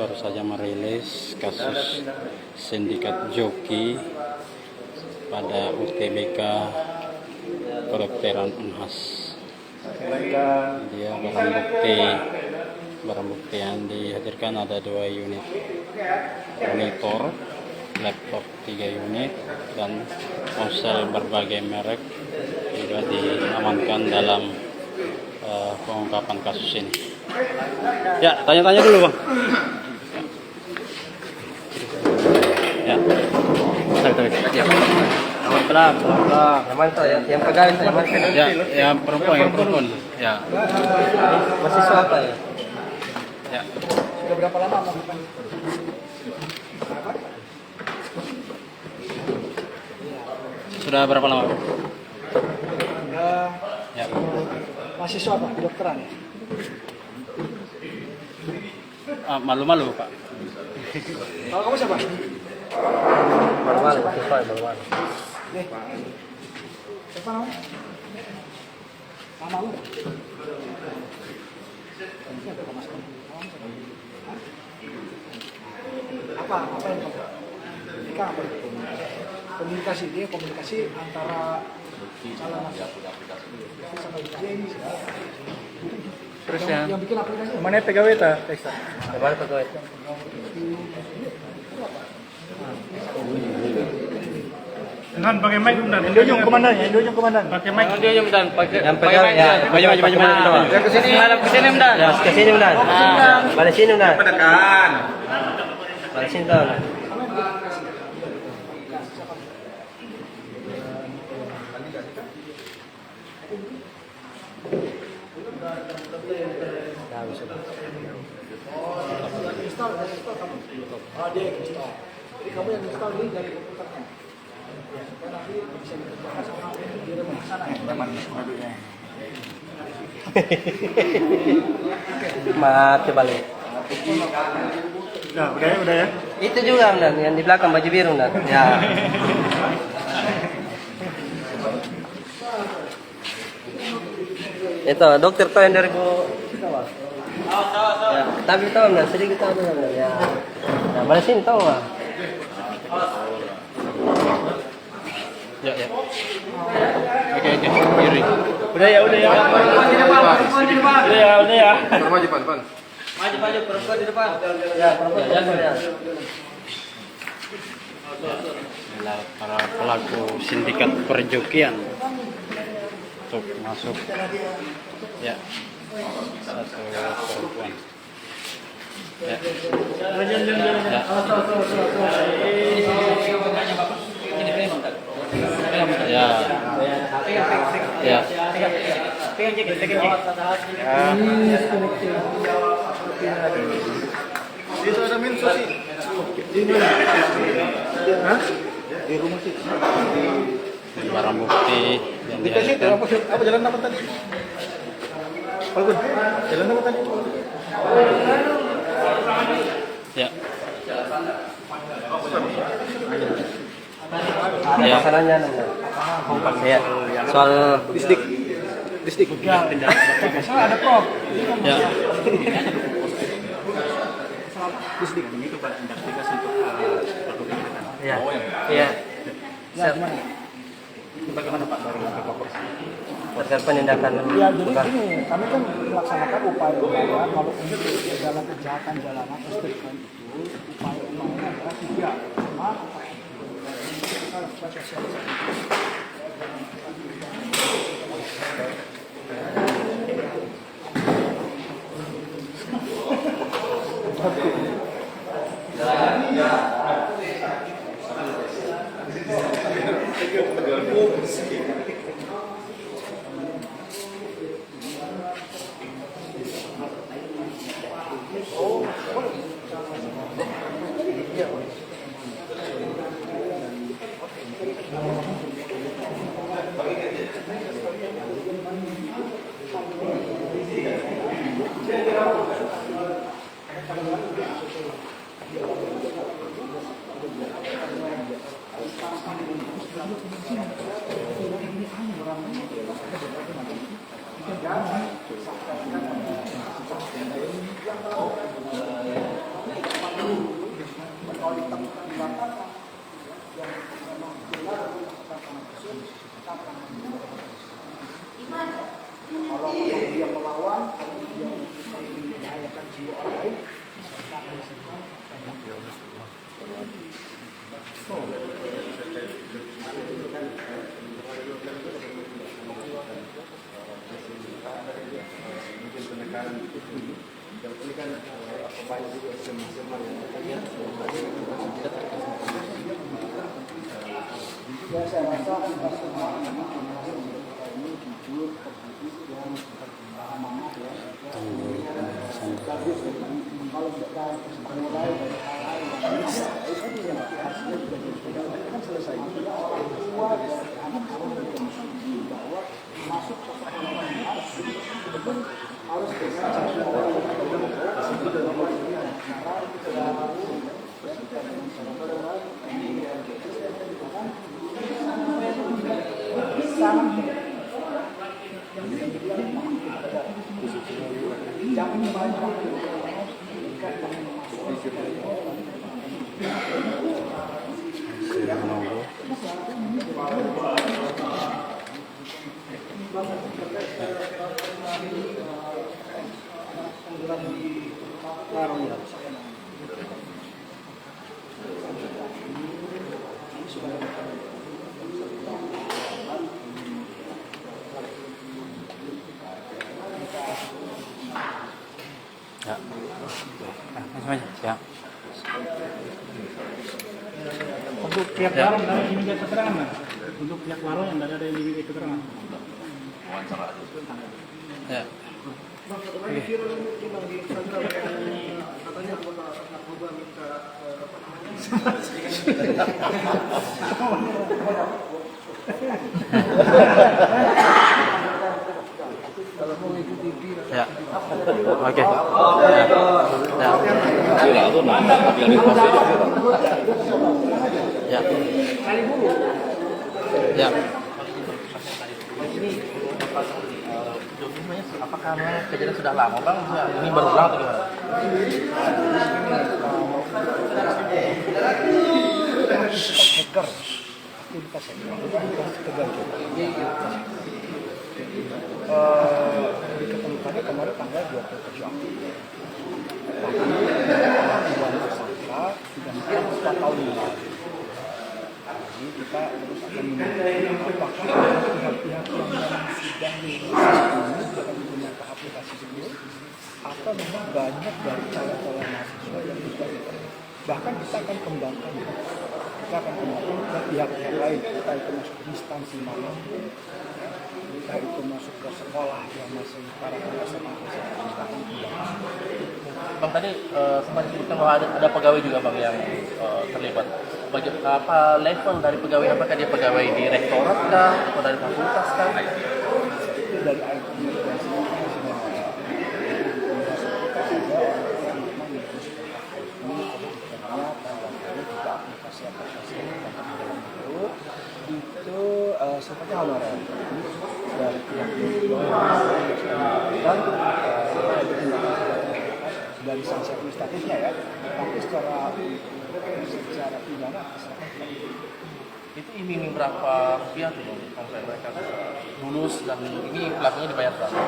baru saja merilis kasus sindikat joki pada UTBK Kedokteran Unhas. Dia barang bukti yang dihadirkan ada 2 unit monitor, laptop 3 unit, dan ponsel berbagai merek juga diamankan dalam pengungkapan kasus ini. Ya, tanya-tanya dulu, Bang. Ya. Ya. Pelan. Yang mana tuh? Yang pegawai saya mana? Ya, yang perempuan. Ya. Mahasiswa apa ya? Ya. Sudah berapa lama melakukan? Sudah berapa lama? Ya. Mahasiswa apa? Kedokteran ya? Malu-malu, Pak. Kalau kamu siapa? Malu-malu, mahasiswa malu-malu. Nih. Siapa namanya? Nama lu? Apa yang kamu? Nikah apa? Komunikasi antara calon sama Jenny. Terus yang bikin aplikasi mana pegawai ta? Yang mana pegawai? Dan pakai mic dan Indojong komandan. pakai mic Indojong dan pakai Yang pegawai ya. Maju. ke sini ngadap ke sini dan Ya, ke sini udah. Balik sini udah. tekan. Balik sini tuh. Dia yang install. Jadi kamu yang install ini dari komputernya. Supaya nanti bisa dikerjakan sama di rumah sana ya. Mati balik. Udah ya. Itu juga dan yang di belakang baju biru dan. Ya. Itu dokter tahu yang 2000 ya, tapi tahu nggak sedikit tahu nggak ya. Nah, balik sini tahu nggak? Ya. Oke. Kiri. Udah ya. Udah ya. Maju depan. Maju perempuan di depan. Ya perempuan ya. Adalah para pelaku sindikat perjokian untuk masuk. Ya. Satu perempuan. Ya. Ya. Itu ada mensos sih. Di rumah sih. Barang bukti yang Dikasih itu dihadirkan. apa jalan apa tadi? Bagus. Jalan apa tadi? Ya. Ya. Masalahnya ya. Soal Disdik. Salah ada prop. Ya. Disdik itu Pak tindak tegas untuk ya. Iya. Ya, gimana? bagaimana Pak dari lapor? Terkait penindakan. Ya, jadi gini, kami kan melaksanakan upaya-upaya kalau untuk segala kejahatan jalanan atau street crime itu upaya-upaya adalah 3. Pertama, kita lakukan sosialisasi. Kalau dia melawan, kalau dia membahayakan jiwa orang lain, kita akan segera. Ya, saya rasa kita semua ini jujur, tertutup dan amanah ya. Bagus kalau kita mulai dari hal-hal yang bisa, itu yang hasilnya juga kan selesai. Orang tua dan anak-anak juga bahwa masuk ke sekolah itu harus dengan Ya. Semuanya siap. Untuk pihak warung dari diminta keterangan Mas. Untuk pihak warung yang ada yang diminta keterangan. Ya. Ya. Oke. Ya. Ya. Apakah kejadian sudah lama Bang? Ini baru ulang atau gimana? hacker aktivitas diketemukannya kemarin tanggal 27 April. Tapi tersangka sudah 4 tahun yang lalu. Jadi kita terus akan menunggu apakah pihak-pihak yang sudah ini akan menggunakan aplikasi tersebut atau memang banyak dari calon-calon mahasiswa yang juga bahkan kita akan kembangkan ke pihak-pihak lain, kita itu masuk ke instansi mana, kita itu masuk ke sekolah yang masih para SMA kita akan kembangkan. Bang tadi sempat disebutkan bahwa ada pegawai juga Bang yang terlibat. Apa level dari pegawai? Apakah dia pegawai di rektorat kah atau dari fakultas kah? Itu dari IT itu seperti honorer dari pihak dan dari sanksi administratifnya ya, tapi secara pidana Itu iming berapa rupiah tuh Bang sampai mereka lulus dan ini pelakunya dibayar berapa?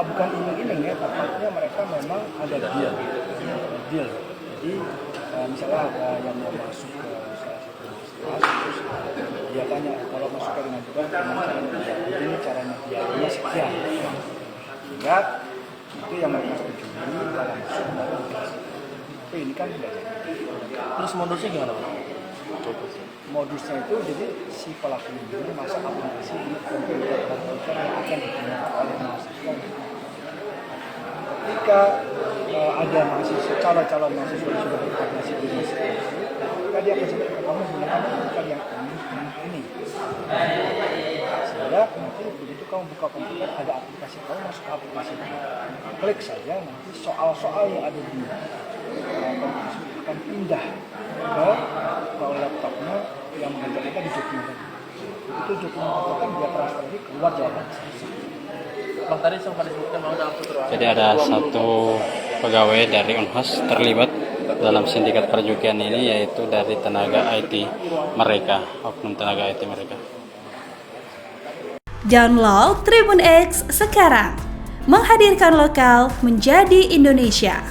bukan iming-iming ya, tepatnya mereka memang ada deal. Jadi misalnya ada yang mau masuk ke salah satu universitas, terus dia tanya kalau masuk ke dengan juga ini caranya biayanya sekian. Sehingga itu yang mereka setujui kalau masuk baru dikasih. Tapi ini kan tidak jadi. Terus modusnya gimana Bang? Modusnya itu jadi si pelaku ini masuk aplikasi di komputer yang akan digunakan oleh mahasiswa. Ketika ada mahasiswa calon mahasiswa yang sudah berkoordinasi di institusi, maka dia akan sebut kamu menggunakan komputer yang ini. Sehingga nanti begitu kamu buka komputer ada aplikasi, kamu masuk ke aplikasi ini, klik saja nanti soal-soal yang ada di komputer akan pindah ke laptopnya yang mengajarkan di dokumen. Itu dokumen kan dia transfer lagi keluar jawaban. Bang tadi sempat disebutkan bahwa dalam satu ruangan. Jadi ada satu pegawai dari Unhas terlibat dalam sindikat perjudian ini, yaitu dari tenaga IT mereka, oknum tenaga IT mereka. Download Tribun X sekarang. Menghadirkan lokal menjadi Indonesia.